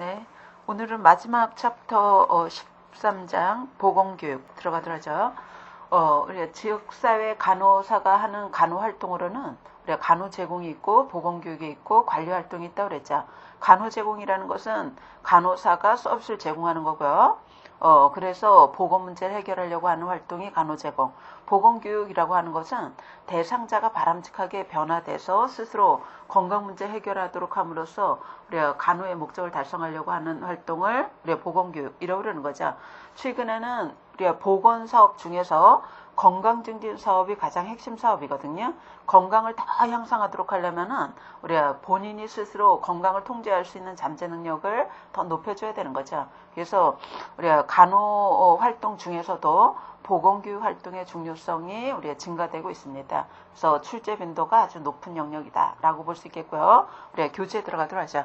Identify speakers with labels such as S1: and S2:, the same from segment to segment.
S1: 네, 오늘은 마지막 챕터 13장 보건교육 들어가도록 하죠. 우리가 지역사회 간호사가 하는 간호활동으로는 우리가 간호 제공이 있고 보건교육이 있고 관리활동이 있다고 그랬죠. 간호 제공이라는 것은 간호사가 서비스를 제공하는 거고요. 그래서 보건 문제를 해결하려고 하는 활동이 간호 제공. 보건교육이라고 하는 것은 대상자가 바람직하게 변화돼서 스스로 건강 문제 해결하도록 함으로써 우리가 간호의 목적을 달성하려고 하는 활동을 우리가 보건교육이라고 그러는 거죠. 최근에는 우리가 보건사업 중에서 건강증진 사업이 가장 핵심 사업이거든요. 건강을 더 향상하도록 하려면은 우리가 본인이 스스로 건강을 통제할 수 있는 잠재 능력을 더 높여줘야 되는 거죠. 그래서 우리가 간호 활동 중에서도 보건교육 활동의 중요성이 우리가 증가되고 있습니다. 그래서 출제 빈도가 아주 높은 영역이다라고 볼 수 있겠고요. 우리가 교재에 들어가도록 하죠.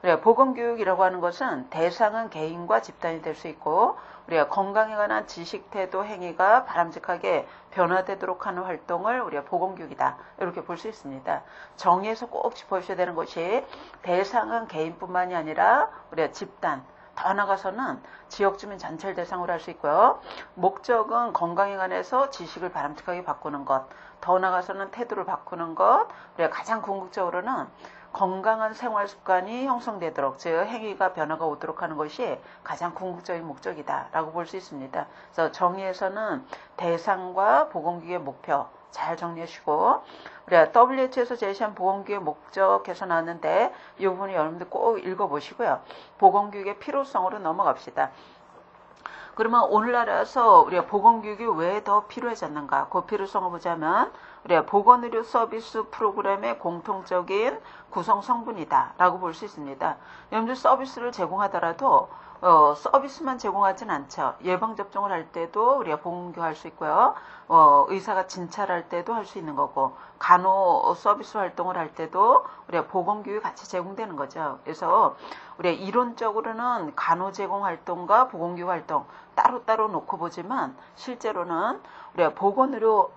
S1: 우리가 보건교육이라고 하는 것은 대상은 개인과 집단이 될 수 있고 우리가 건강에 관한 지식, 태도, 행위가 바람직하게 변화되도록 하는 활동을 우리가 보건교육이다. 이렇게 볼 수 있습니다. 정의에서 꼭 짚어주셔야 되는 것이 대상은 개인뿐만이 아니라 우리가 집단, 더 나아가서는 지역 주민 전체를 대상으로 할 수 있고요. 목적은 건강에 관해서 지식을 바람직하게 바꾸는 것, 더 나아가서는 태도를 바꾸는 것, 우리가 가장 궁극적으로는 건강한 생활 습관이 형성되도록, 즉 행위가 변화가 오도록 하는 것이 가장 궁극적인 목적이다라고 볼 수 있습니다. 그래서 정의에서는 대상과 보건교육의 목표 잘 정리하시고, 우리가 WHO에서 제시한 보건교육의 목적에서 나왔는데 이 부분을 여러분들 꼭 읽어보시고요. 보건교육의 필요성으로 넘어갑시다. 그러면 오늘날에서 우리가 보건교육이 왜 더 필요해졌는가? 그 필요성을 보자면 우리가 보건의료 서비스 프로그램의 공통적인 구성 성분이다 라고 볼 수 있습니다. 여러분들 서비스를 제공하더라도 서비스만 제공하진 않죠. 예방접종을 할 때도 우리가 보건교육할 수 있고요. 의사가 진찰할 때도 할 수 있는 거고, 간호 서비스 활동을 할 때도 우리가 보건교육이 같이 제공되는 거죠. 그래서 우리가 이론적으로는 간호 제공 활동과 보건교육 활동 따로따로 놓고 보지만 실제로는 우리가 보건의료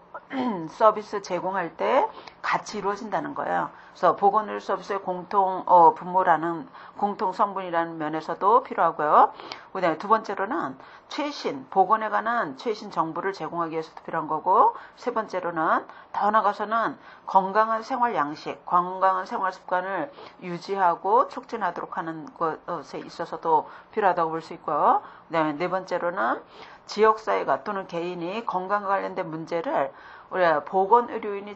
S1: 서비스 제공할 때 같이 이루어진다는 거예요. 그래서 보건의료 서비스의 공통 분모라는 공통 성분이라는 면에서도 필요하고요. 그다음에 두 번째로는 최신 보건에 관한 최신 정보를 제공하기 위해서도 필요한 거고, 세 번째로는 더 나아가서는 건강한 생활 양식, 건강한 생활 습관을 유지하고 촉진하도록 하는 것에 있어서도 필요하다고 볼 수 있고요. 그다음에 네 번째로는 지역사회가 또는 개인이 건강과 관련된 문제를 우리가 보건의료인이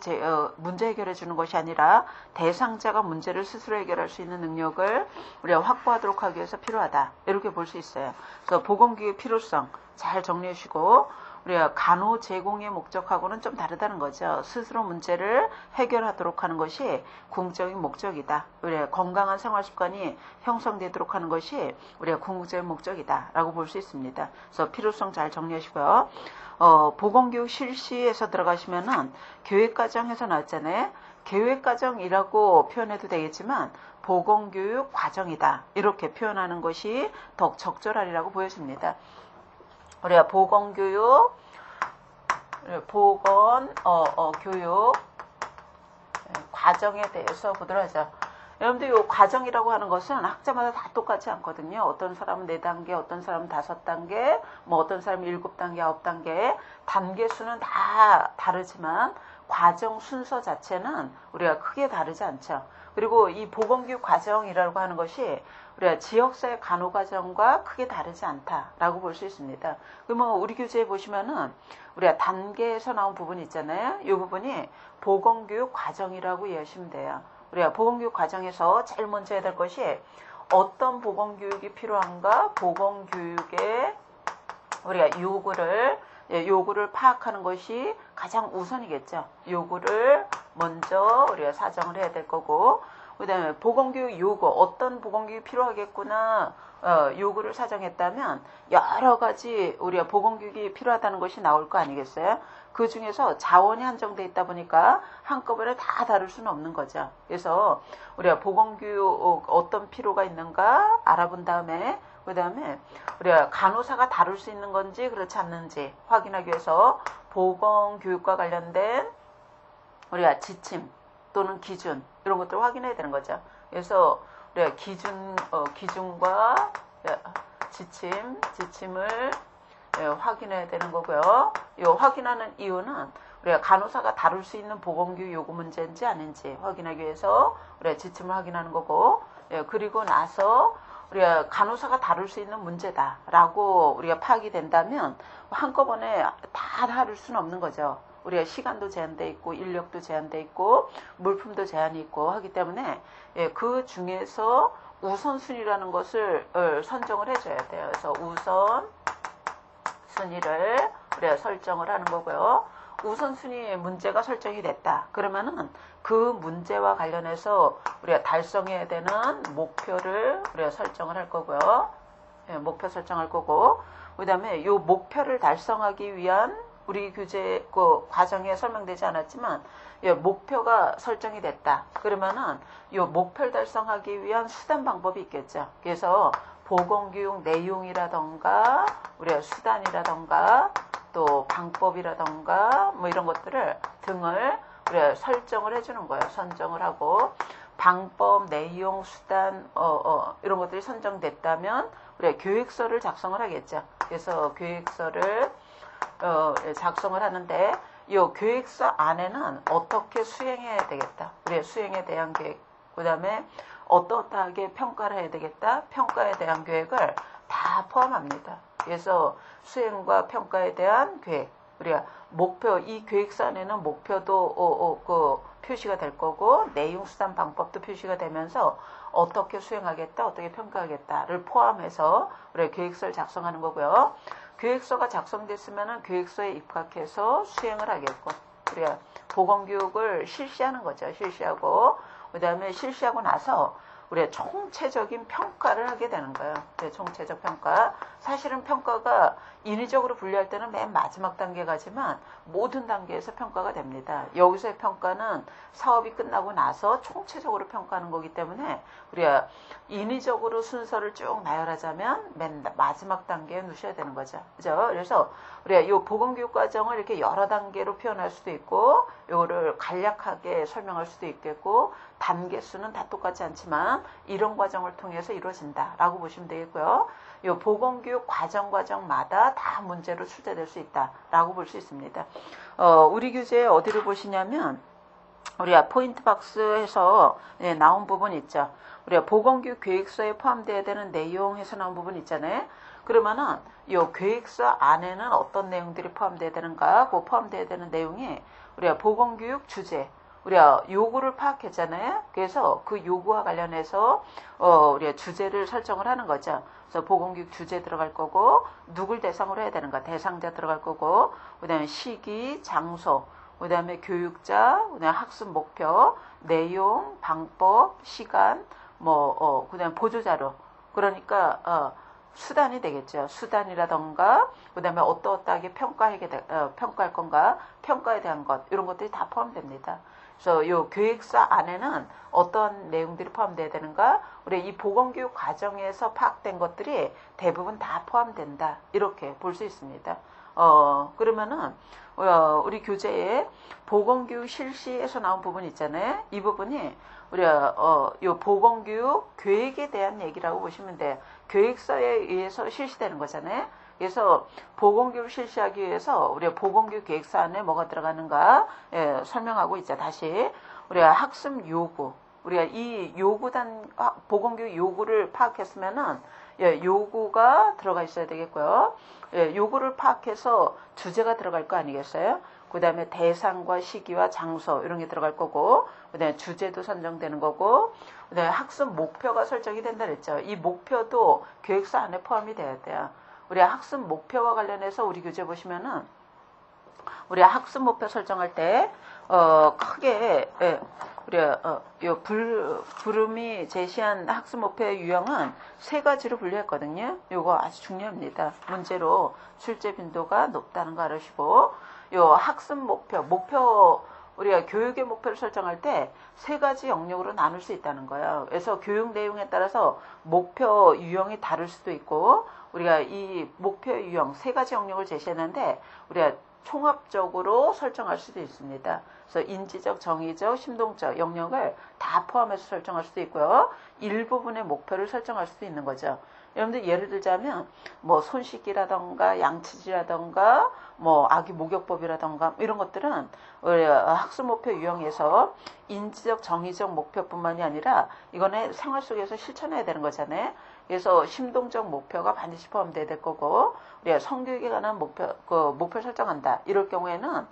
S1: 문제 해결해 주는 것이 아니라 대상자가 문제를 스스로 해결할 수 있는 능력을 우리가 확보하도록 하기 위해서 필요하다. 이렇게 볼 수 있어요. 그래서 보건교육의 필요성 잘 정리해 주시고, 우리가 간호 제공의 목적하고는 좀 다르다는 거죠. 스스로 문제를 해결하도록 하는 것이 궁극적인 목적이다. 우리가 건강한 생활 습관이 형성되도록 하는 것이 우리가 궁극적인 목적이다 라고 볼 수 있습니다. 그래서 필요성 잘 정리하시고요. 보건교육 실시에서 들어가시면은 계획과정에서 나왔잖아요. 계획과정이라고 표현해도 되겠지만 보건교육 과정이다. 이렇게 표현하는 것이 더욱 적절하리라고 보여집니다. 우리가 보건교육, 교육 과정에 대해서 보도록 하죠. 여러분들 이 과정이라고 하는 것은 학자마다 다 똑같지 않거든요. 어떤 사람은 4단계, 어떤 사람은 5단계, 어떤 사람은 7단계, 9단계, 단계 수는 다 다르지만 과정 순서 자체는 우리가 크게 다르지 않죠. 그리고 이 보건교육 과정이라고 하는 것이 우리가 지역사회 간호과정과 크게 다르지 않다라고 볼 수 있습니다. 그러면 우리 교재에 보시면은 우리가 단계에서 나온 부분이 있잖아요. 이 부분이 보건교육 과정이라고 이해하시면 돼요. 우리가 보건교육 과정에서 제일 먼저 해야 될 것이 어떤 보건교육이 필요한가, 보건교육의 우리가 요구를 파악하는 것이 가장 우선이겠죠. 요구를 먼저 우리가 사정을 해야 될 거고, 그 다음에 보건교육 요구, 어떤 보건교육이 필요하겠구나, 요구를 사정했다면 여러 가지 우리가 보건교육이 필요하다는 것이 나올 거 아니겠어요? 그 중에서 자원이 한정되어 있다 보니까 한꺼번에 다 다룰 수는 없는 거죠. 그래서 우리가 보건교육 어떤 필요가 있는가 알아본 다음에, 그 다음에 우리가 간호사가 다룰 수 있는 건지 그렇지 않는지 확인하기 위해서 보건교육과 관련된 우리가 지침 또는 기준 이런 것들을 확인해야 되는 거죠. 그래서 우리가 기준과 지침을 확인해야 되는 거고요. 이 확인하는 이유는 우리가 간호사가 다룰 수 있는 보건교육 요구 문제인지 아닌지 확인하기 위해서 우리가 지침을 확인하는 거고, 그리고 나서 우리가 간호사가 다룰 수 있는 문제다라고 우리가 파악이 된다면 한꺼번에 다 다룰 수는 없는 거죠. 우리가 시간도 제한돼 있고 인력도 제한돼 있고 물품도 제한이 있고 하기 때문에 그 중에서 우선순위라는 것을 선정을 해줘야 돼요. 그래서 우선순위를 우리가 설정을 하는 거고요. 우선순위의 문제가 설정이 됐다. 그러면은 그 문제와 관련해서 우리가 달성해야 되는 목표를 우리가 설정을 할 거고요. 목표 설정할 거고, 그 다음에 이 목표를 달성하기 위한 우리 교재 그 과정에 설명되지 않았지만 목표가 설정이 됐다. 그러면은 이 목표를 달성하기 위한 수단 방법이 있겠죠. 그래서 보건교육 내용이라던가 우리가 수단이라던가 또 방법이라던가 뭐 이런 것들을 등을 우리가 설정을 해주는 거예요. 선정을 하고 방법, 내용, 수단 이런 것들이 선정됐다면 우리가 계획서를 작성을 하겠죠. 그래서 계획서를 작성을 하는데 이 계획서 안에는 어떻게 수행해야 되겠다. 우리의 수행에 대한 계획, 그 다음에 어떠하게 평가를 해야 되겠다. 평가에 대한 계획을 다 포함합니다. 그래서 수행과 평가에 대한 계획, 우리가 목표, 이 계획서 안에는 목표도 표시가 될 거고 내용, 수단, 방법도 표시가 되면서 어떻게 수행하겠다, 어떻게 평가하겠다를 포함해서 우리가 계획서를 작성하는 거고요. 계획서가 작성됐으면 계획서에 입각해서 수행을 하겠고, 우리가 보건교육을 실시하는 거죠. 실시하고, 그 다음에 실시하고 나서 우리가 총체적인 평가를 하게 되는 거예요. 총체적 평가. 사실은 평가가 인위적으로 분류할 때는 맨 마지막 단계 가지만 모든 단계에서 평가가 됩니다. 여기서의 평가는 사업이 끝나고 나서 총체적으로 평가하는 거기 때문에 우리가 인위적으로 순서를 쭉 나열하자면 맨 마지막 단계에 놓으셔야 되는 거죠. 그죠? 그래서 우리가 이 보건교육 과정을 이렇게 여러 단계로 표현할 수도 있고, 이거를 간략하게 설명할 수도 있겠고, 단계 수는 다 똑같지 않지만 이런 과정을 통해서 이루어진다라고 보시면 되겠고요. 이 보건교육 과정마다 다 문제로 출제될 수 있다라고 볼 수 있습니다. 우리 교재에 어디를 보시냐면 우리가 포인트 박스에서 나온 부분 있죠. 우리가 보건교육 계획서에 포함되어야 되는 내용에서 나온 부분 있잖아요. 그러면은 이 계획서 안에는 어떤 내용들이 포함되어야 되는가? 그 포함되어야 되는 내용이 우리가 보건교육 주제, 우리가 요구를 파악했잖아요. 그래서 그 요구와 관련해서 우리가 주제를 설정을 하는 거죠. 그래서 보건교육 주제 들어갈 거고, 누굴 대상으로 해야 되는가? 대상자 들어갈 거고, 그 다음에 시기, 장소, 그 다음에 교육자, 그 다음에 학습 목표, 내용, 방법, 시간, 그 다음에 보조자료. 그러니까 수단이 되겠죠. 수단이라던가, 그 다음에 어떠하게 평가할 건가, 평가에 대한 것, 이런 것들이 다 포함됩니다. 그래서 이 계획서 안에는 어떤 내용들이 포함되어야 되는가, 우리 이 보건교육 과정에서 파악된 것들이 대부분 다 포함된다. 이렇게 볼 수 있습니다. 그러면은, 우리 교재에 보건교육 실시에서 나온 부분 있잖아요. 이 부분이 우리가, 이 보건교육 계획에 대한 얘기라고 보시면 돼요. 계획서에 의해서 실시되는 거잖아요. 그래서 보건교육을 실시하기 위해서 우리가 보건교육 계획서 안에 뭐가 들어가는가 설명하고 있죠. 다시 우리가 학습 요구, 우리가 이 보건교육 요구를 파악했으면은 요구가 들어가 있어야 되겠고요. 요구를 파악해서 주제가 들어갈 거 아니겠어요? 그 다음에 대상과 시기와 장소 이런 게 들어갈 거고, 그 다음에 주제도 선정되는 거고, 그 다음에 학습 목표가 설정이 된다 그랬죠. 이 목표도 계획서 안에 포함이 돼야 돼요. 우리 학습 목표와 관련해서 우리 교재 보시면은 우리 학습 목표 설정할 때 크게 우리가 부름이 제시한 학습 목표의 유형은 세 가지로 분류했거든요. 이거 아주 중요합니다. 문제로 출제 빈도가 높다는 거 알으시고, 요 학습 목표 우리가 교육의 목표를 설정할 때 세 가지 영역으로 나눌 수 있다는 거예요. 그래서 교육 내용에 따라서 목표 유형이 다를 수도 있고, 우리가 이 목표 유형 세 가지 영역을 제시했는데 우리가 총합적으로 설정할 수도 있습니다. 그래서 인지적, 정의적, 심동적 영역을 다 포함해서 설정할 수도 있고요. 일부분의 목표를 설정할 수도 있는 거죠. 여러분들 예를 들자면 뭐 손씻기라던가 양치질이라던가 뭐 아기 목욕법이라던가 이런 것들은 우리 학습 목표 유형에서 인지적, 정의적 목표뿐만이 아니라 이거는 생활 속에서 실천해야 되는 거잖아요. 그래서 심동적 목표가 반드시 포함돼야 될 거고, 우리가 성교육에 관한 목표 설정한다. 이럴 경우에는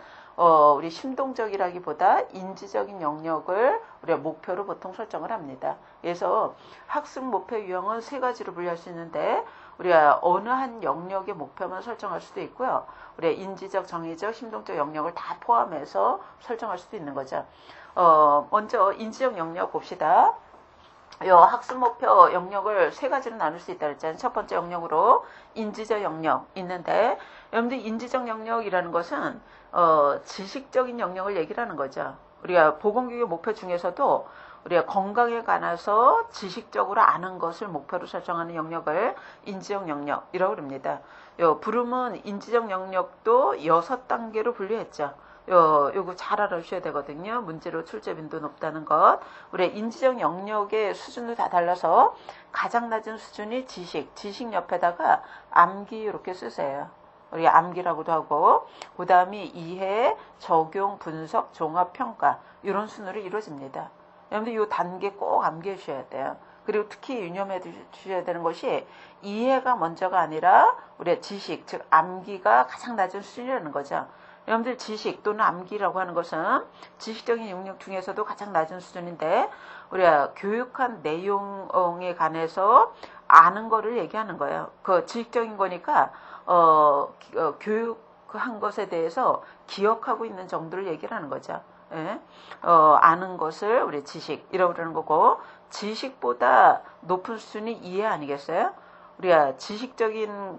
S1: 우리 심동적이라기보다 인지적인 영역을 우리가 목표로 보통 설정을 합니다. 그래서 학습 목표 유형은 세 가지로 분류할 수 있는데, 우리가 어느 한 영역의 목표만 설정할 수도 있고요. 우리가 인지적, 정의적, 심동적 영역을 다 포함해서 설정할 수도 있는 거죠. 먼저 인지적 영역 봅시다. 학습 목표 영역을 세 가지로 나눌 수 있다 그랬잖아요. 첫 번째 영역으로 인지적 영역 있는데, 여러분들 인지적 영역이라는 것은 지식적인 영역을 얘기를 하는 거죠. 우리가 보건교육의 목표 중에서도 우리가 건강에 관해서 지식적으로 아는 것을 목표로 설정하는 영역을 인지적 영역이라고 합니다. 부름은 인지적 영역도 6단계로 분류했죠. 요거 잘 알아주셔야 되거든요. 문제로 출제 빈도 높다는 것. 우리 인지적 영역의 수준도 다 달라서 가장 낮은 수준이 지식 옆에다가 암기 이렇게 쓰세요. 우리가 암기라고도 하고, 그 다음이 이해, 적용, 분석, 종합, 평가 이런 순으로 이루어집니다. 여러분들 이 단계 꼭 암기해 주셔야 돼요. 그리고 특히 유념해 주셔야 되는 것이 이해가 먼저가 아니라 우리의 지식, 즉 암기가 가장 낮은 수준이라는 거죠. 여러분들 지식 또는 암기라고 하는 것은 지식적인 영역 중에서도 가장 낮은 수준인데, 우리가 교육한 내용에 관해서 아는 거를 얘기하는 거예요. 그 지식적인 거니까 교육한 것에 대해서 기억하고 있는 정도를 얘기를 하는 거죠. 예? 아는 것을 우리 지식이라고 그러는 거고, 지식보다 높은 수준이 이해 아니겠어요? 우리가 지식적인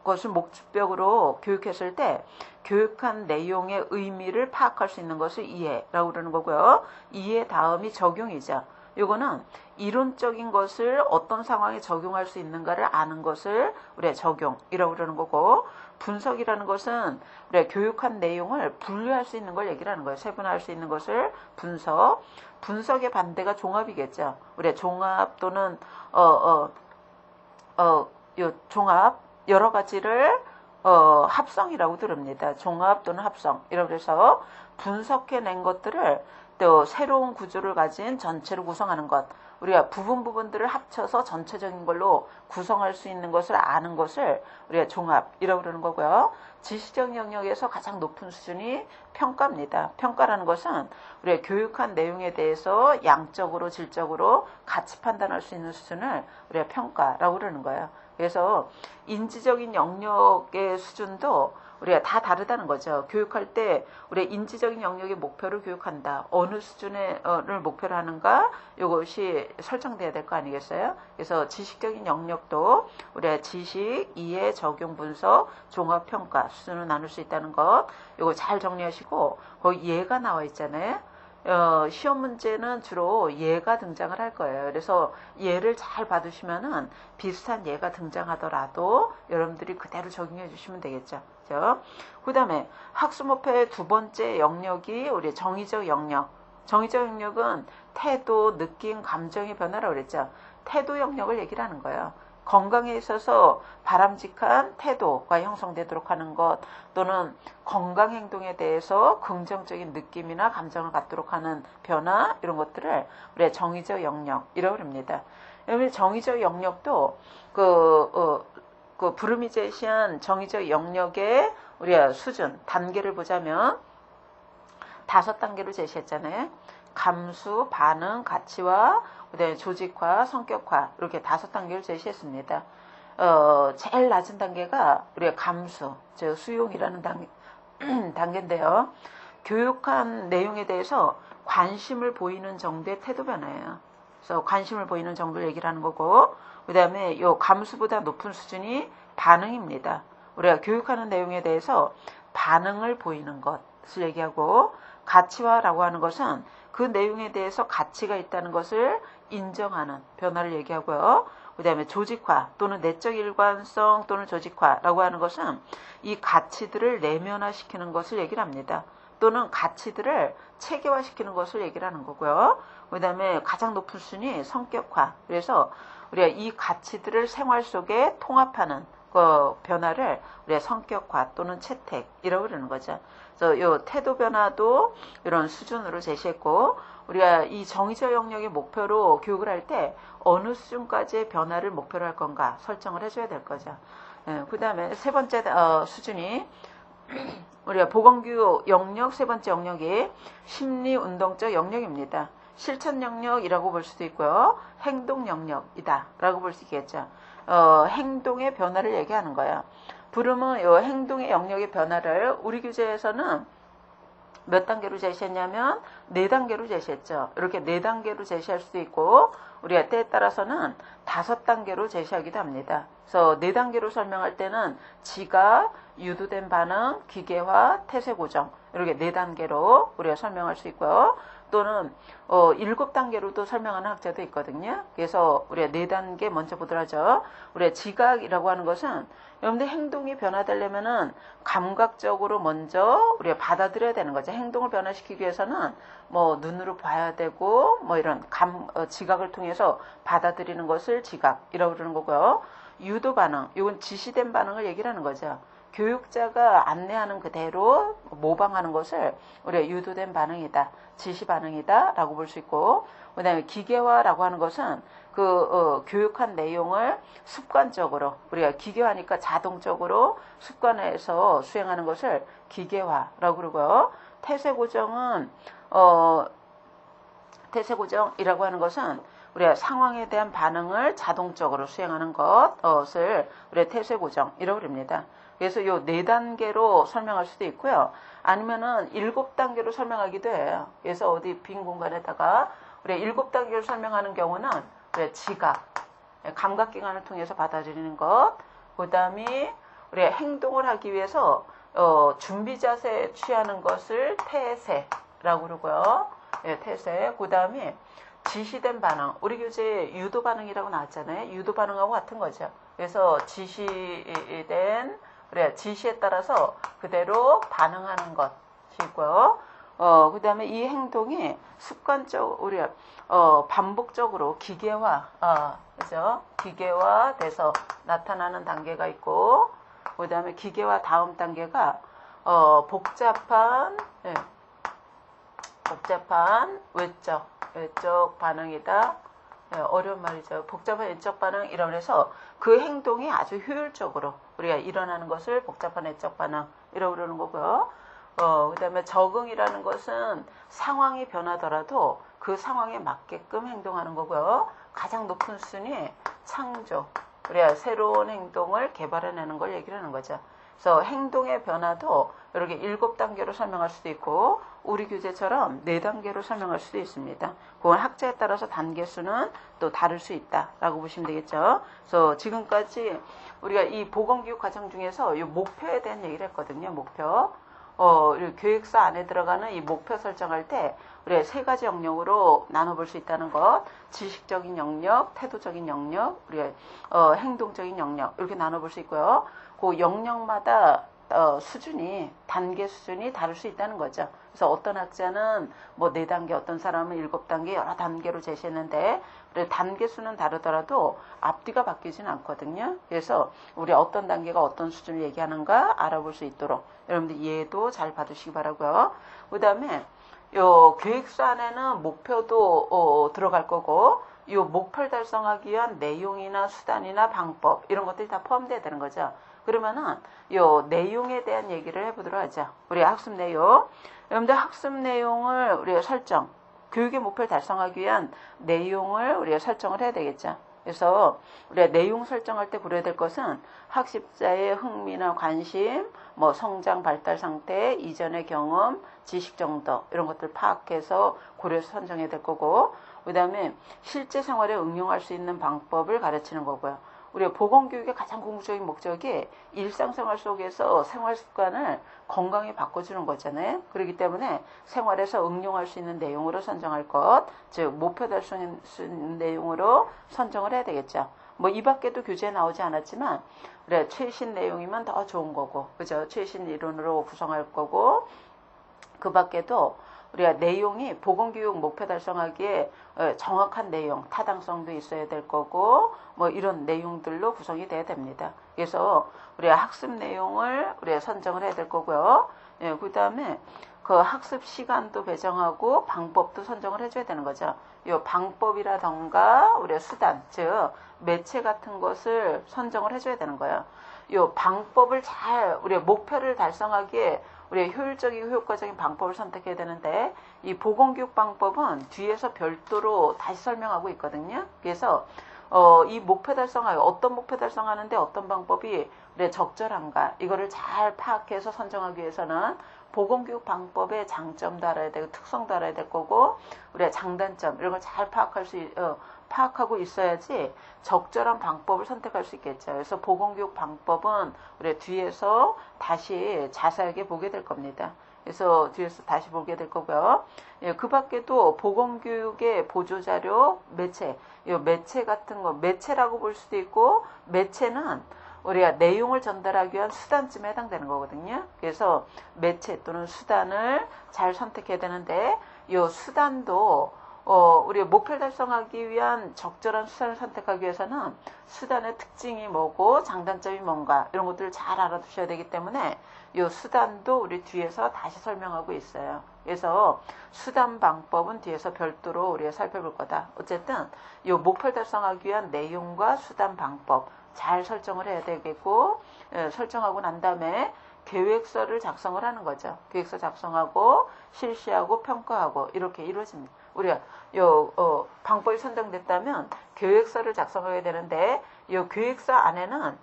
S1: 것을 목적으로 교육했을 때 교육한 내용의 의미를 파악할 수 있는 것을 이해라고 그러는 거고요. 이해 다음이 적용이죠. 이거는 이론적인 것을 어떤 상황에 적용할 수 있는가를 아는 것을 우리가 적용이라고 그러는 거고, 분석이라는 것은 우리가 교육한 내용을 분류할 수 있는 걸 얘기를 하는 거예요. 세분화할 수 있는 것을 분석. 분석의 반대가 종합이겠죠. 우리가 종합 또는 종합 여러 가지를 합성이라고 들읍니다. 종합 또는 합성이라고 해서 분석해낸 것들을 또 새로운 구조를 가진 전체로 구성하는 것, 우리가 부분들을 합쳐서 전체적인 걸로 구성할 수 있는 것을 아는 것을 우리가 종합이라고 그러는 거고요. 지식적 영역에서 가장 높은 수준이 평가입니다. 평가라는 것은 우리가 교육한 내용에 대해서 양적으로 질적으로 가치 판단할 수 있는 수준을 우리가 평가라고 그러는 거예요. 그래서 인지적인 영역의 수준도 우리가 다 다르다는 거죠. 교육할 때 우리가 인지적인 영역의 목표를 교육한다. 어느 수준을 목표로 하는가, 이것이 설정돼야 될 거 아니겠어요? 그래서 지식적인 영역도 우리가 지식, 이해, 적용, 분석, 종합, 평가 수준으로 나눌 수 있다는 것, 이거 잘 정리하시고, 거기 예가 나와 있잖아요. 시험 문제는 주로 예가 등장을 할 거예요. 그래서 예를 잘 받으시면은 비슷한 예가 등장하더라도 여러분들이 그대로 적용해 주시면 되겠죠. 그 다음에 학습 목표의 두 번째 영역이 우리 정의적 영역. 정의적 영역은 태도, 느낌, 감정의 변화라고 그랬죠. 태도 영역을 얘기를 하는 거예요. 건강에 있어서 바람직한 태도가 형성되도록 하는 것, 또는 건강 행동에 대해서 긍정적인 느낌이나 감정을 갖도록 하는 변화, 이런 것들을 우리가 정의적 영역이라고 합니다. 정의적 영역도 부름이 제시한 정의적 영역의 우리가 수준, 단계를 보자면 5단계로 제시했잖아요. 감수, 반응, 가치화, 그다음에 조직화, 성격화, 이렇게 5단계를 제시했습니다. 제일 낮은 단계가 우리가 감수, 즉 수용이라는 단계인데요. 교육한 내용에 대해서 관심을 보이는 정도의 태도 변화예요. 그래서 관심을 보이는 정도를 얘기를 하는 거고, 그다음에 요 감수보다 높은 수준이 반응입니다. 우리가 교육하는 내용에 대해서 반응을 보이는 것을 얘기하고, 가치화라고 하는 것은 그 내용에 대해서 가치가 있다는 것을 인정하는 변화를 얘기하고요. 그 다음에 조직화 또는 내적 일관성 또는 조직화라고 하는 것은 이 가치들을 내면화시키는 것을 얘기를 합니다. 또는 가치들을 체계화시키는 것을 얘기를 하는 거고요. 그 다음에 가장 높은 순위 성격화. 그래서 우리가 이 가치들을 생활 속에 통합하는 그 변화를 우리가 성격화 또는 채택이라고 그러는 거죠. 그래서 이 태도 변화도 이런 수준으로 제시했고, 우리가 이 정의적 영역의 목표로 교육을 할 때 어느 수준까지의 변화를 목표로 할 건가 설정을 해줘야 될 거죠. 그 다음에 세 번째 수준이 우리가 보건교육 영역, 세 번째 영역이 심리운동적 영역입니다. 실천 영역이라고 볼 수도 있고요. 행동 영역이다 라고 볼 수 있겠죠. 행동의 변화를 얘기하는 거예요. 브룸은 이 행동의 영역의 변화를 우리 교재에서는 몇 단계로 제시했냐면 4단계로 제시했죠. 이렇게 4단계로 제시할 수도 있고 우리가 때에 따라서는 5단계로 제시하기도 합니다. 그래서 4단계로 설명할 때는 지각, 유도된 반응, 기계화, 태세 고정 이렇게 4단계로 우리가 설명할 수 있고요. 또는 7단계로도 설명하는 학자도 있거든요. 그래서 우리가 4단계 먼저 보도록 하죠. 우리가 지각이라고 하는 것은 여러분들 행동이 변화되려면은 감각적으로 먼저 우리가 받아들여야 되는 거죠. 행동을 변화시키기 위해서는 뭐 눈으로 봐야 되고 뭐 이런 지각을 통해서 받아들이는 것을 지각이라고 그러는 거고요. 유도 반응, 이건 지시된 반응을 얘기를 하는 거죠. 교육자가 안내하는 그대로 모방하는 것을 우리가 유도된 반응이다, 지시 반응이다 라고 볼 수 있고, 그 다음에 기계화라고 하는 것은 교육한 내용을 습관적으로, 우리가 기계화니까 자동적으로 습관화해서 수행하는 것을 기계화라고 그러고요. 태세고정은, 태세고정이라고 하는 것은 우리가 상황에 대한 반응을 자동적으로 수행하는 것을 우리가 태세고정이라고 합니다. 그래서 이 4단계로 설명할 수도 있고요. 아니면은 7단계로 설명하기도 해요. 그래서 어디 빈 공간에다가 우리가 7단계로 설명하는 경우는 우리가 지각, 감각기관을 통해서 받아들이는 것, 그 다음에 우리가 행동을 하기 위해서 준비 자세 취하는 것을 태세라고 그러고요. 예, 태세. 그 다음에 지시된 반응, 우리 교재에 유도 반응이라고 나왔잖아요. 유도 반응하고 같은 거죠. 그래서 지시된 지시에 따라서 그대로 반응하는 것이고요. 그 다음에 이 행동이 우리가 반복적으로 기계화, 그죠? 기계화돼서 나타나는 단계가 있고, 그 다음에 기계화 다음 단계가 복잡한 외적 반응이다. 어려운 말이죠. 복잡한 외적 반응 이라고 해서 그 행동이 아주 효율적으로 우리가 일어나는 것을 복잡한 외적 반응이라고 그러는 거고요. 그 다음에 적응이라는 것은 상황이 변하더라도 그 상황에 맞게끔 행동하는 거고요. 가장 높은 순위 창조, 우리가 새로운 행동을 개발해내는 걸 얘기를 하는 거죠. 그래서 행동의 변화도 이렇게 7단계로 설명할 수도 있고 우리 교재처럼 4단계로 설명할 수도 있습니다. 그건 학자에 따라서 단계 수는 또 다를 수 있다라고 보시면 되겠죠. 그래서 지금까지 우리가 이 보건교육 과정 중에서 이 목표에 대한 얘기를 했거든요. 목표. 교육서 안에 들어가는 이 목표 설정할 때 우리가 3가지 영역으로 나눠볼 수 있다는 것, 지식적인 영역, 태도적인 영역, 우리가 행동적인 영역 이렇게 나눠볼 수 있고요. 그 영역마다 단계 수준이 다를 수 있다는 거죠. 그래서 어떤 학자는 뭐 4단계, 어떤 사람은 7단계, 여러 단계로 제시했는데, 단계 수는 다르더라도 앞뒤가 바뀌지는 않거든요. 그래서 우리 어떤 단계가 어떤 수준을 얘기하는가 알아볼 수 있도록 여러분들 이해도 잘 받으시기 바라고요. 그 다음에 요 계획서 안에는 목표도 들어갈 거고, 이 목표를 달성하기 위한 내용이나 수단이나 방법 이런 것들이 다 포함되어야 되는 거죠. 그러면은 요 내용에 대한 얘기를 해보도록 하죠. 우리 학습 내용. 여러분들 학습 내용을 우리가 교육의 목표를 달성하기 위한 내용을 우리가 설정을 해야 되겠죠. 그래서 우리가 내용 설정할 때 고려해야 될 것은 학습자의 흥미나 관심, 뭐 성장 발달 상태, 이전의 경험, 지식 정도 이런 것들 파악해서 고려해서 선정해야 될 거고, 그 다음에 실제 생활에 응용할 수 있는 방법을 가르치는 거고요. 우리가 보건교육의 가장 궁극적인 목적이 일상생활 속에서 생활 습관을 건강히 바꿔주는 거잖아요. 그렇기 때문에 생활에서 응용할 수 있는 내용으로 선정할 것, 즉 목표 달성할 수 있는 내용으로 선정을 해야 되겠죠. 뭐 이 밖에도 교재에 나오지 않았지만 그래 최신 내용이면 더 좋은 거고, 그죠? 최신 이론으로 구성할 거고, 그 밖에도 우리가 내용이 보건교육 목표 달성하기에 정확한 내용, 타당성도 있어야 될 거고 뭐 이런 내용들로 구성이 돼야 됩니다. 그래서 우리가 학습 내용을 우리가 선정을 해야 될 거고요. 예, 그 다음에 그 학습 시간도 배정하고 방법도 선정을 해줘야 되는 거죠. 이 방법이라던가 우리가 수단, 즉 매체 같은 것을 선정을 해줘야 되는 거예요. 이 방법을 잘 우리가 목표를 달성하기에 우리가 효율적이고 효과적인 방법을 선택해야 되는데 이 보건교육 방법은 뒤에서 별도로 다시 설명하고 있거든요. 그래서 이 목표 달성하여 어떤 목표 달성하는데 어떤 방법이 우리가 적절한가 이거를 잘 파악해서 선정하기 위해서는 보건교육 방법의 장점도 알아야 되고 특성도 알아야 될 거고 우리가 장단점 이런 걸 잘 파악하고 있어야지 적절한 방법을 선택할 수 있겠죠. 그래서 보건교육 방법은 우리가 뒤에서 다시 자세하게 보게 될 겁니다. 그래서 뒤에서 다시 보게 될 거고요. 예, 그 밖에도 보건교육의 보조자료, 매체, 이 매체 같은 거, 매체라고 볼 수도 있고, 매체는 우리가 내용을 전달하기 위한 수단쯤에 해당되는 거거든요. 그래서 매체 또는 수단을 잘 선택해야 되는데, 이 수단도 우리가 목표를 달성하기 위한 적절한 수단을 선택하기 위해서는 수단의 특징이 뭐고 장단점이 뭔가 이런 것들을 잘 알아두셔야 되기 때문에 이 수단도 우리 뒤에서 다시 설명하고 있어요. 그래서 수단 방법은 뒤에서 별도로 우리가 살펴볼 거다. 어쨌든 이 목표를 달성하기 위한 내용과 수단 방법 잘 설정을 해야 되겠고 설정하고 난 다음에 계획서를 작성을 하는 거죠. 계획서 작성하고 실시하고 평가하고 이렇게 이루어집니다. 우리가 방법이 선정됐다면 계획서를 작성해야 되는데 이 계획서 안에는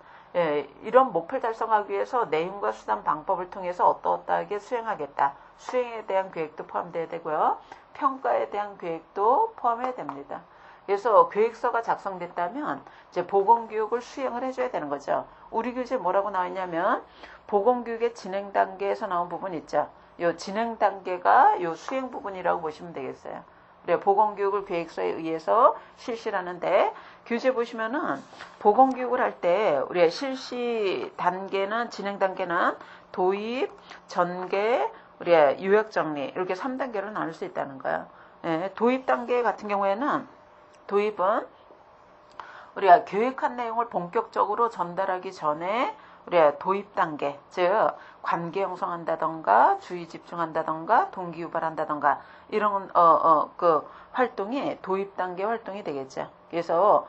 S1: 이런 목표를 달성하기 위해서 내용과 수단 방법을 통해서 어떠하게 수행하겠다. 수행에 대한 계획도 포함되어야 되고요. 평가에 대한 계획도 포함해야 됩니다. 그래서 계획서가 작성됐다면 이제 보건교육을 수행을 해줘야 되는 거죠. 우리 교재에 뭐라고 나와 있냐면 보건교육의 진행 단계에서 나온 부분 있죠. 이 진행 단계가 이 수행 부분이라고 보시면 되겠어요. 우리가 보건교육을 계획서에 의해서 실시를 하는데 교재 보시면은 보건교육을 할 때 우리가 실시 단계는 진행 단계는 도입, 전개, 우리가 요약정리 이렇게 3단계로 나눌 수 있다는 거예요. 예, 도입 단계 같은 경우에는 도입은 우리가 교육한 내용을 본격적으로 전달하기 전에 우리가 도입 단계, 즉 관계 형성한다던가 주의 집중한다던가 동기 유발한다던가 이런 그 활동이 도입 단계 활동이 되겠죠. 그래서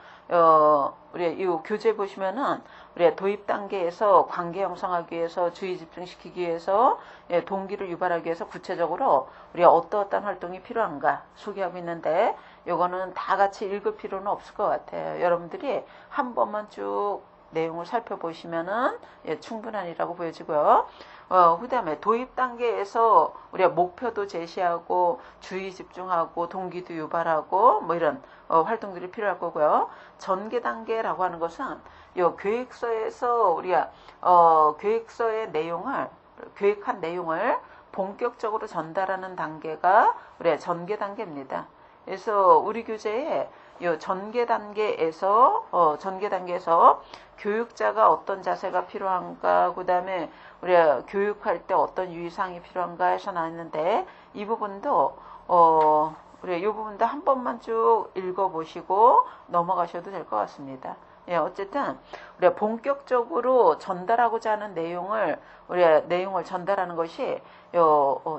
S1: 우리 이 교재 보시면은 우리 도입 단계에서 관계 형성하기 위해서 주의 집중시키기 위해서 동기를 유발하기 위해서 구체적으로 우리가 어떠한 활동이 필요한가 소개하고 있는데 요거는 다 같이 읽을 필요는 없을 것 같아요. 여러분들이 한 번만 쭉 내용을 살펴보시면은 충분하니라고 보여지고요. 그 다음에 도입 단계에서 우리가 목표도 제시하고 주의 집중하고 동기도 유발하고 뭐 이런 활동들이 필요할 거고요. 전개 단계라고 하는 것은 이 계획서에서 우리가 계획서의 내용을 계획한 내용을 본격적으로 전달하는 단계가 우리가 전개 단계입니다. 그래서 우리 교재에 이 전개 단계에서 교육자가 어떤 자세가 필요한가, 그 다음에 우리가 교육할 때 어떤 유의사항이 필요한가 해서 나왔는데 이 부분도 우리가 이 부분도 한 번만 쭉 읽어보시고 넘어가셔도 될 것 같습니다. 예, 어쨌든 우리가 본격적으로 전달하고자 하는 내용을 전달하는 것이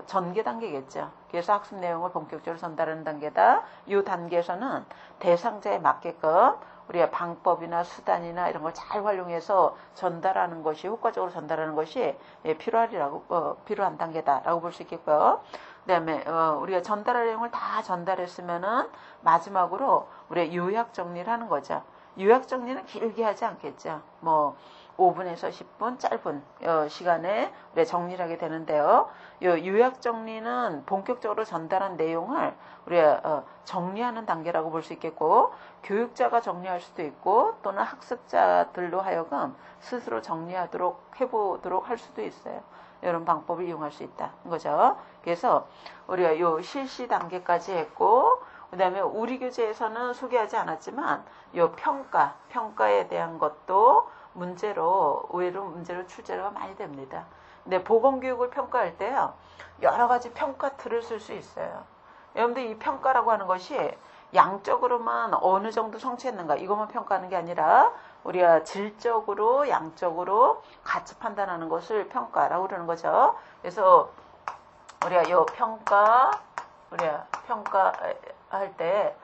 S1: 전개 단계겠죠. 그래서 학습 내용을 본격적으로 전달하는 단계다. 이 단계에서는 대상자에 맞게끔 우리가 방법이나 수단이나 이런 걸 잘 활용해서 전달하는 것이 효과적으로 전달하는 것이 필요한 단계다라고 볼 수 있겠고요. 그다음에 우리가 전달할 내용을 다 전달했으면은 마지막으로 우리가 요약 정리를 하는 거죠. 요약 정리는 길게 하지 않겠죠. 뭐 5분에서 10분 짧은 시간에 우리가 정리를 하게 되는데요. 요약 정리는 본격적으로 전달한 내용을 우리가 정리하는 단계라고 볼 수 있겠고 교육자가 정리할 수도 있고 또는 학습자들로 하여금 스스로 정리하도록 해보도록 할 수도 있어요. 이런 방법을 이용할 수 있다는 거죠. 그래서 우리가 요 실시 단계까지 했고 그 다음에 우리 교재에서는 소개하지 않았지만 요 평가에 대한 것도 의외로 문제로 출제가 많이 됩니다. 근데 보건교육을 평가할 때요, 여러 가지 평가 틀을 쓸 수 있어요. 여러분들 이 평가라고 하는 것이 양적으로만 어느 정도 성취했는가 이것만 평가하는 게 아니라 우리가 질적으로 양적으로 가치 판단하는 것을 평가라고 그러는 거죠. 그래서 우리가 이 평가할 때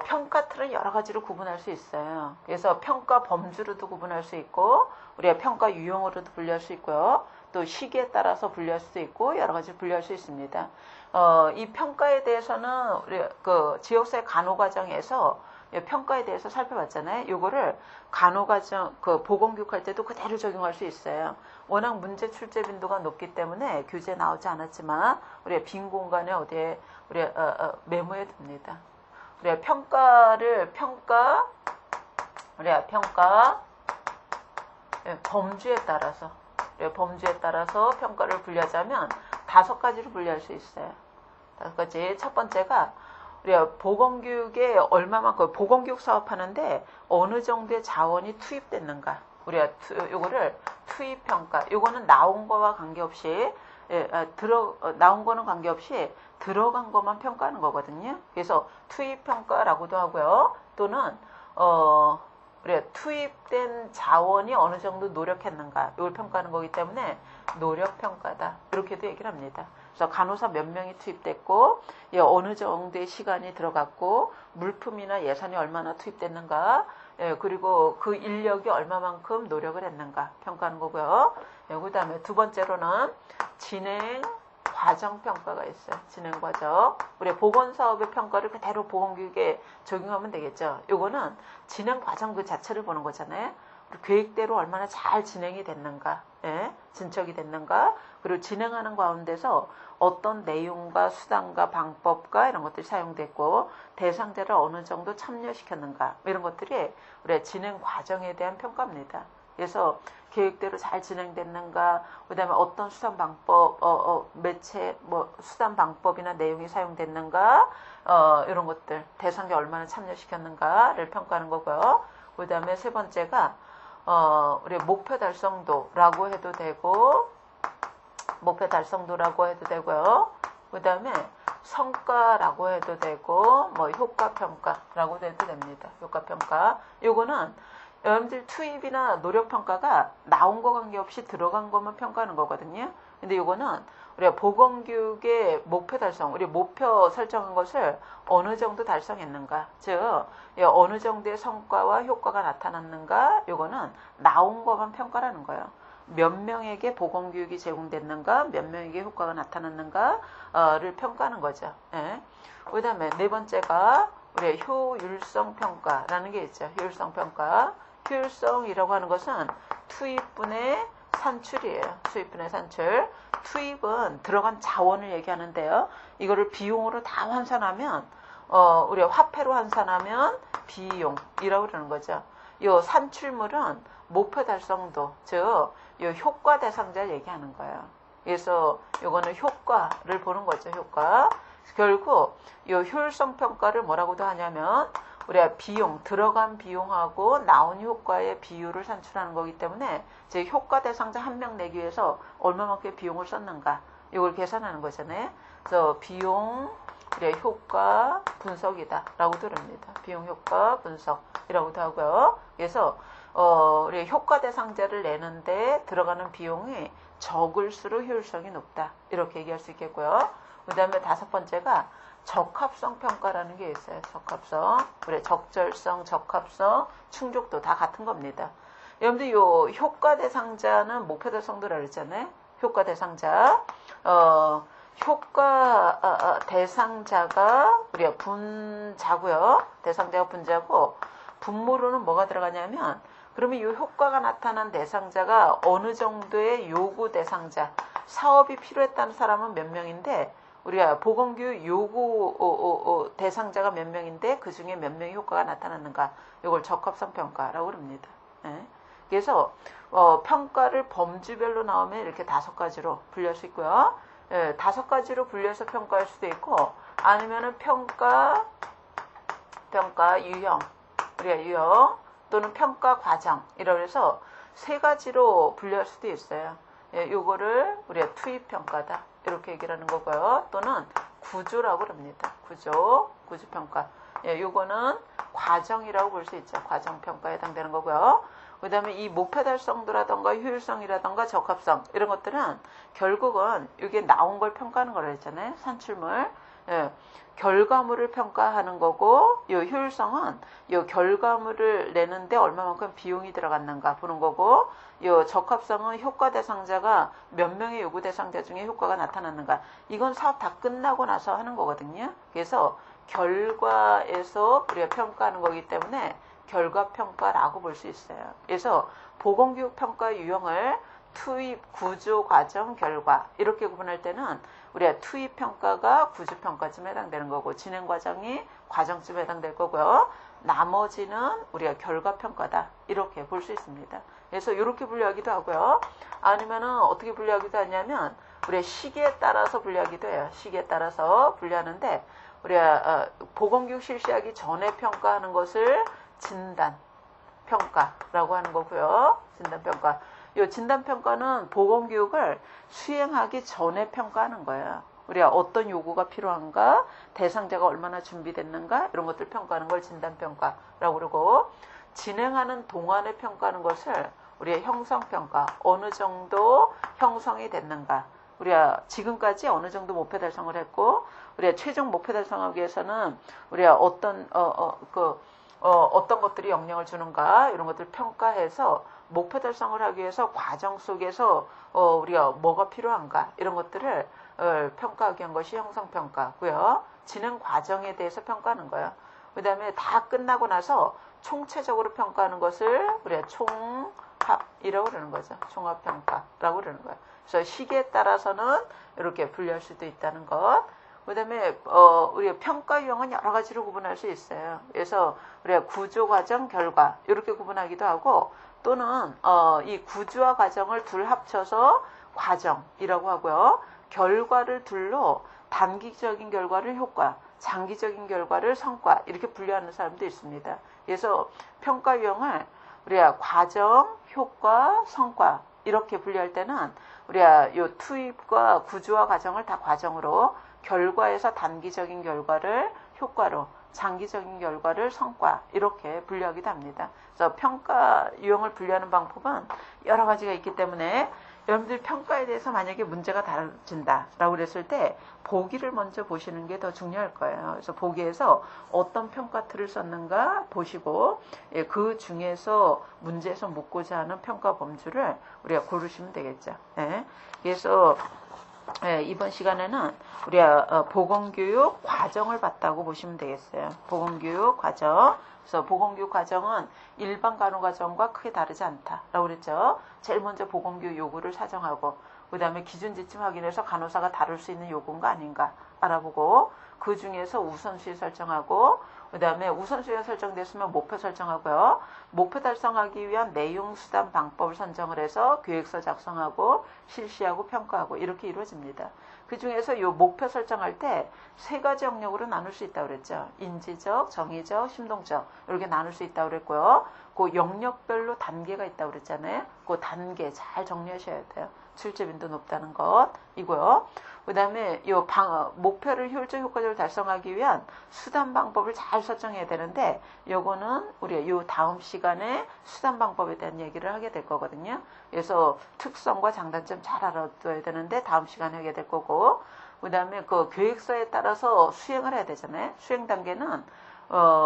S1: 평가 틀을 여러 가지로 구분할 수 있어요. 그래서 평가 범주로도 구분할 수 있고 우리가 평가 유형으로도 분류할 수 있고요. 또 시기에 따라서 분류할 수도 있고 여러 가지 분류할 수 있습니다. 이 평가에 대해서는 우리 그 지역사회 간호과정에서 평가에 대해서 살펴봤잖아요. 요거를 간호과정 그 보건교육할 때도 그대로 적용할 수 있어요. 워낙 문제 출제 빈도가 높기 때문에 교재에 나오지 않았지만 우리가 빈 공간에 어디에 우리가 메모해 둡니다. 우리가 평가 범주에 따라서 평가를 분류하자면 5가지로 분류할 수 있어요. 5가지. 첫 번째가 우리가 보건교육에 얼마만큼 보건교육 사업하는데 어느 정도의 자원이 투입됐는가. 우리가 요거를 투입평가. 요거는 나온 거와 관계없이 나온 거는 관계없이 들어간 것만 평가하는 거거든요. 그래서 투입평가라고도 하고요. 또는 우리가 투입된 자원이 어느 정도 노력했는가 이걸 평가하는 거기 때문에 노력평가다 이렇게도 얘기를 합니다. 그래서 간호사 몇 명이 투입됐고 어느 정도의 시간이 들어갔고 물품이나 예산이 얼마나 투입됐는가 그리고 그 인력이 얼마만큼 노력을 했는가 평가하는 거고요. 그 다음에 두 번째로는 진행 과정 평가가 있어요. 진행 과정. 우리 보건사업의 평가를 그대로 보건교육에 적용하면 되겠죠. 요거는 진행 과정 그 자체를 보는 거잖아요. 계획대로 얼마나 잘 진행이 됐는가, 진척이 됐는가, 그리고 진행하는 가운데서 어떤 내용과 수단과 방법과 이런 것들이 사용됐고 대상자를 어느 정도 참여시켰는가 이런 것들이 우리의 진행 과정에 대한 평가입니다. 그래서 계획대로 잘 진행됐는가, 그 다음에 어떤 수단 방법, 매체, 수단 방법이나 내용이 사용됐는가, 이런 것들, 대상자 얼마나 참여시켰는가를 평가하는 거고요. 그 다음에 세 번째가, 우리 목표 달성도라고 해도 되고요. 그 다음에 성과라고 해도 되고, 효과평가라고 해도 됩니다. 효과평가. 요거는 여러분들 투입이나 노력평가가 나온 거 관계없이 들어간 것만 평가하는 거거든요. 근데 이거는 우리가 보건교육의 목표 달성, 우리 목표 설정한 것을 어느 정도 달성했는가, 즉 어느 정도의 성과와 효과가 나타났는가, 이거는 나온 것만 평가라는 거예요. 몇 명에게 보건교육이 제공됐는가, 몇 명에게 효과가 나타났는가를 평가하는 거죠. 그 다음에 네 번째가 우리 효율성 평가라는 게 있죠. 효율성 평가. 효율성이라고 하는 것은 투입분의 산출이에요. 투입분의 산출. 투입은 들어간 자원을 얘기하는데요. 이거를 비용으로 다 환산하면 우리가 화폐로 환산하면 비용이라고 그러는 거죠. 이 산출물은 목표 달성도, 즉 이 효과 대상자를 얘기하는 거예요. 그래서 이거는 효과를 보는 거죠. 효과. 결국 이 효율성 평가를 뭐라고도 하냐면 우리가 비용, 들어간 비용하고 나온 효과의 비율을 산출하는 거기 때문에 즉 효과 대상자 한 명 내기 위해서 얼마만큼의 비용을 썼는가 이걸 계산하는 거잖아요. 그래서 비용, 효과 분석이다 라고도 합니다. 비용 효과 분석이라고도 하고요. 그래서 우리 효과 대상자를 내는데 들어가는 비용이 적을수록 효율성이 높다 이렇게 얘기할 수 있겠고요. 그 다음에 다섯 번째가 적합성 평가라는 게 있어요. 적합성. 그래, 적절성, 적합성, 충족도 다 같은 겁니다. 여러분들 요 효과 대상자는 목표 달성도라고 그랬잖아요. 효과 대상자. 효과 대상자가 우리가 분자고요. 대상자가 분자고 분모로는 뭐가 들어가냐면 그러면 이 효과가 나타난 대상자가 어느 정도의 요구 대상자, 사업이 필요했다는 사람은 몇 명인데 우리가 보건교육 요구 대상자가 몇 명인데 그 중에 몇 명의 효과가 나타났는가 이걸 적합성 평가라고 합니다. 그래서 평가를 범주별로 나오면 이렇게 5가지로 분류할 수 있고요. 5가지로 분류해서 평가할 수도 있고 아니면은 평가 유형, 우리가 유형 또는 평가 과정 이라 해서 3가지로 분류할 수도 있어요. 예, 요거를 우리가 투입평가다. 이렇게 얘기를 하는 거고요. 또는 구조라고 합니다. 구조평가. 예, 요거는 과정이라고 볼 수 있죠. 과정평가에 해당되는 거고요. 그 다음에 이 목표 달성도라던가 효율성이라던가 적합성 이런 것들은 결국은 이게 나온 걸 평가하는 거라 했잖아요. 산출물. 예, 결과물을 평가하는 거고 이 효율성은 이 결과물을 내는데 얼마만큼 비용이 들어갔는가 보는 거고 이 적합성은 효과 대상자가 몇 명의 요구 대상자 중에 효과가 나타났는가 이건 사업 다 끝나고 나서 하는 거거든요. 그래서 결과에서 우리가 평가하는 거기 때문에 결과평가라고 볼 수 있어요. 그래서 보건교육평가 유형을 투입, 구조, 과정, 결과 이렇게 구분할 때는 우리가 투입평가가 구조평가쯤에 해당되는 거고 진행과정이 과정쯤에 해당될 거고요. 나머지는 우리가 결과평가다 이렇게 볼 수 있습니다. 그래서 이렇게 분류하기도 하고요. 아니면은 어떻게 분류하기도 하냐면 우리가 시기에 따라서 분류하기도 해요. 시기에 따라서 분류하는데 우리가 보건교육 실시하기 전에 평가하는 것을 진단평가라고 하는 거고요. 진단평가. 이 진단평가는 보건교육을 수행하기 전에 평가하는 거예요. 우리가 어떤 요구가 필요한가, 대상자가 얼마나 준비됐는가 이런 것들 평가하는 걸 진단평가라고 그러고 진행하는 동안에 평가하는 것을 우리가 형성평가, 어느 정도 형성이 됐는가. 우리가 지금까지 어느 정도 목표 달성을 했고 우리가 최종 목표 달성하기 위해서는 우리가 어떤 것들이 영향을 주는가 이런 것들 평가해서 목표 달성을 하기 위해서 과정 속에서 우리가 뭐가 필요한가 이런 것들을 평가하기 위한 것이 형성평가고요. 진행 과정에 대해서 평가하는 거예요. 그 다음에 다 끝나고 나서 총체적으로 평가하는 것을 우리가 총합이라고 그러는 거죠. 종합평가라고 그러는 거예요. 그래서 시기에 따라서는 이렇게 분류할 수도 있다는 것. 그 다음에 우리가 평가 유형은 여러 가지로 구분할 수 있어요. 그래서 우리가 구조, 과정, 결과 이렇게 구분하기도 하고 또는 이 구조와 과정을 둘 합쳐서 과정이라고 하고요. 결과를 둘로 단기적인 결과를 효과, 장기적인 결과를 성과 이렇게 분류하는 사람도 있습니다. 그래서 평가 유형을 우리가 과정, 효과, 성과 이렇게 분류할 때는 우리가 요 투입과 구조와 과정을 다 과정으로 결과에서 단기적인 결과를 효과로 장기적인 결과를 성과 이렇게 분류하기도 합니다. 그래서 평가 유형을 분류하는 방법은 여러 가지가 있기 때문에 여러분들 평가에 대해서 만약에 문제가 다뤄진다라고 그랬을 때 보기를 먼저 보시는 게 더 중요할 거예요. 그래서 보기에서 어떤 평가 틀을 썼는가 보시고 그 중에서 문제에서 묻고자 하는 평가 범주를 우리가 고르시면 되겠죠. 네. 그래서 이번 시간에는 우리가 보건교육 과정을 봤다고 보시면 되겠어요. 보건교육 과정. 그래서 보건교육 과정은 일반 간호과정과 크게 다르지 않다라고 그랬죠. 제일 먼저 보건교육 요구를 사정하고 그 다음에 기준 지침 확인해서 간호사가 다룰 수 있는 요구인가 아닌가 알아보고 그 중에서 우선순위 설정하고 그 다음에 우선순위가 설정됐으면 목표 설정하고요. 목표 달성하기 위한 내용, 수단, 방법을 선정을 해서 계획서 작성하고 실시하고 평가하고 이렇게 이루어집니다. 그 중에서 이 목표 설정할 때 세 가지 영역으로 나눌 수 있다고 그랬죠. 인지적, 정의적, 심동적 이렇게 나눌 수 있다고 그랬고요. 그 영역별로 단계가 있다고 그랬잖아요. 그 단계 잘 정리하셔야 돼요. 출제 빈도 높다는 것이고요. 그 다음에 이 목표를 효율적 효과적으로 달성하기 위한 수단 방법을 잘 설정해야 되는데 요거는 우리 요 다음 시간에 수단 방법에 대한 얘기를 하게 될 거거든요. 그래서 특성과 장단점 잘 알아둬야 되는데 다음 시간에 하게 될 거고 그 다음에 그 계획서에 따라서 수행을 해야 되잖아요. 수행 단계는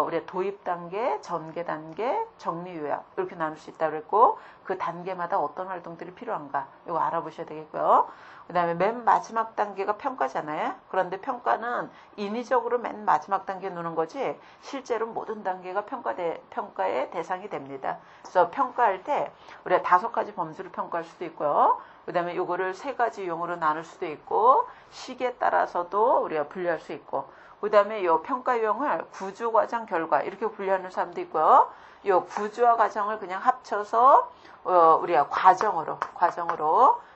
S1: 우리가 도입 단계, 전개 단계, 정리 요약 이렇게 나눌 수 있다고 그랬고 그 단계마다 어떤 활동들이 필요한가 이거 알아보셔야 되겠고요. 그 다음에 맨 마지막 단계가 평가잖아요. 그런데 평가는 인위적으로 맨 마지막 단계에 놓는 거지 실제로 모든 단계가 평가의 대상이 됩니다. 그래서 평가할 때 우리가 5가지 범주를 평가할 수도 있고요. 그 다음에 이거를 3가지 유형으로 나눌 수도 있고 시기에 따라서도 우리가 분류할 수 있고 그 다음에 이 평가 유형을 구조, 과정, 결과 이렇게 분류하는 사람도 있고요. 이 구조와 과정을 그냥 합쳐서 우리가 과정으로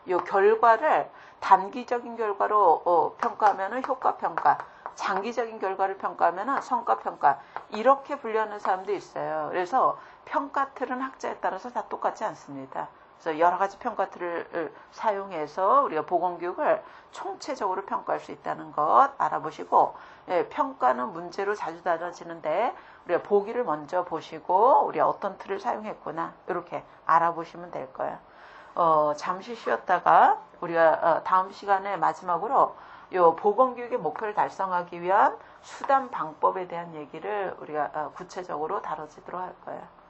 S1: 이 결과를 단기적인 결과로 평가하면은 효과 평가, 장기적인 결과를 평가하면은 성과 평가 이렇게 분류하는 사람도 있어요. 그래서 평가 틀은 학자에 따라서 다 똑같지 않습니다. 그래서 여러 가지 평가 틀을 사용해서 우리가 보건교육을 총체적으로 평가할 수 있다는 것 알아보시고, 예, 평가는 문제로 자주 다뤄지는데 우리가 보기를 먼저 보시고 우리가 어떤 틀을 사용했구나 이렇게 알아보시면 될 거예요. 잠시 쉬었다가 우리가 다음 시간에 마지막으로 요 보건교육의 목표를 달성하기 위한 수단 방법에 대한 얘기를 우리가 구체적으로 다뤄지도록 할 거예요.